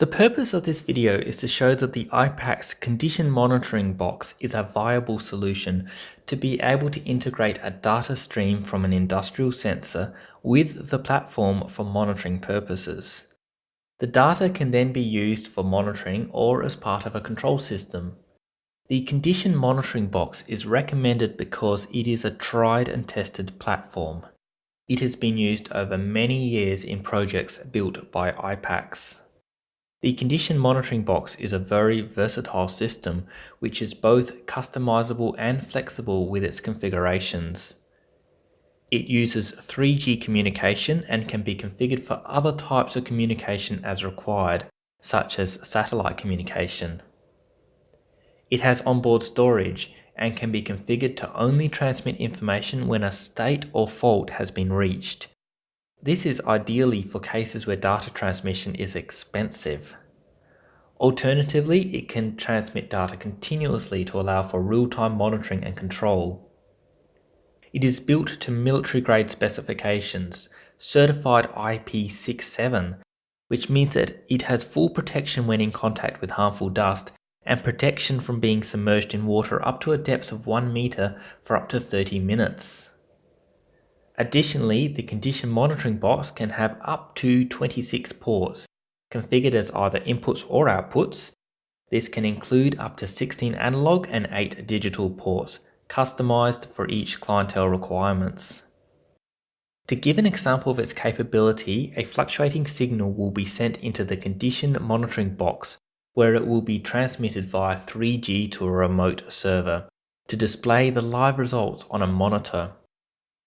The purpose of this video is to show that the IPACS condition monitoring box is a viable solution to be able to integrate a data stream from an industrial sensor with the platform for monitoring purposes. The data can then be used for monitoring or as part of a control system. The condition monitoring box is recommended because it is a tried and tested platform. It has been used over many years in projects built by IPACS. The condition monitoring box is a very versatile system which is both customizable and flexible with its configurations. It uses 3G communication and can be configured for other types of communication as required, such as satellite communication. It has onboard storage and can be configured to only transmit information when a state or fault has been reached. This is ideally for cases where data transmission is expensive. Alternatively, it can transmit data continuously to allow for real-time monitoring and control. It is built to military-grade specifications, certified IP67, which means that it has full protection when in contact with harmful dust and protection from being submerged in water up to a depth of 1 meter for up to 30 minutes. Additionally, the condition monitoring box can have up to 26 ports, configured as either inputs or outputs. This can include up to 16 analog and 8 digital ports, customized for each clientele requirements. To give an example of its capability, a fluctuating signal will be sent into the condition monitoring box, where it will be transmitted via 3G to a remote server to display the live results on a monitor.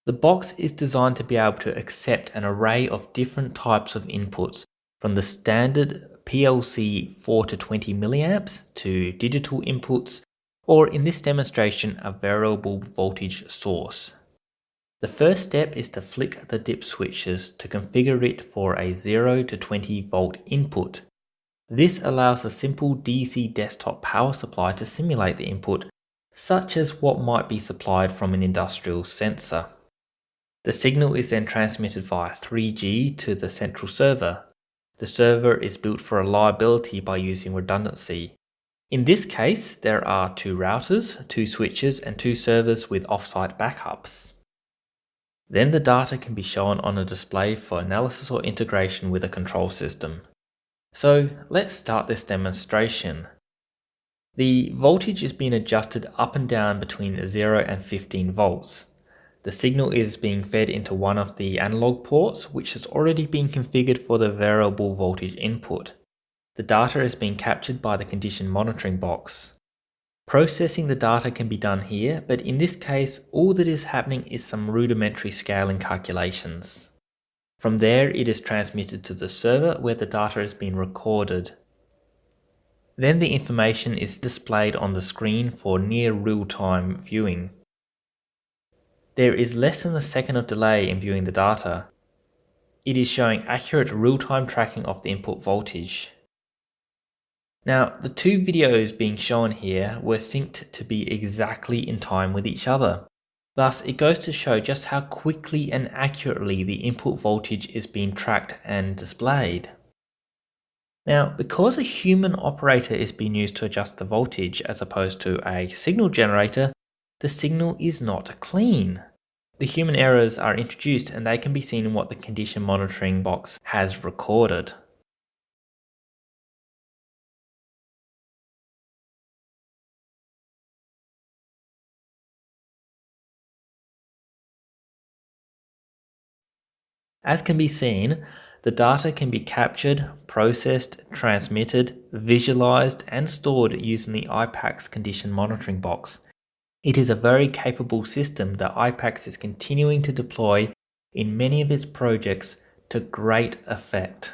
The box is designed to be able to accept an array of different types of inputs, from the standard PLC 4 to 20 milliamps to digital inputs, or in this demonstration, a variable voltage source. The first step is to flick the dip switches to configure it for a 0 to 20 volt input. This allows a simple DC desktop power supply to simulate the input, such as what might be supplied from an industrial sensor. The signal is then transmitted via 3G to the central server. The server is built for reliability by using redundancy. In this case, there are 2 routers, 2 switches, and 2 servers with offsite backups. Then the data can be shown on a display for analysis or integration with a control system. So let's start this demonstration. The voltage is being adjusted up and down between 0 and 15 volts. The signal is being fed into one of the analog ports, which has already been configured for the variable voltage input. The data is being captured by the condition monitoring box. Processing the data can be done here, but in this case, all that is happening is some rudimentary scaling calculations. From there, it is transmitted to the server where the data is being recorded. Then the information is displayed on the screen for near real-time viewing. There is less than a second of delay in viewing the data. It is showing accurate real-time tracking of the input voltage. Now, the 2 videos being shown here were synced to be exactly in time with each other. Thus, it goes to show just how quickly and accurately the input voltage is being tracked and displayed. Now, because a human operator is being used to adjust the voltage as opposed to a signal generator, the signal is not clean. The human errors are introduced and they can be seen in what the condition monitoring box has recorded. As can be seen, the data can be captured, processed, transmitted, visualized, and stored using the IPACS condition monitoring box. It is a very capable system that IPACS is continuing to deploy in many of its projects to great effect.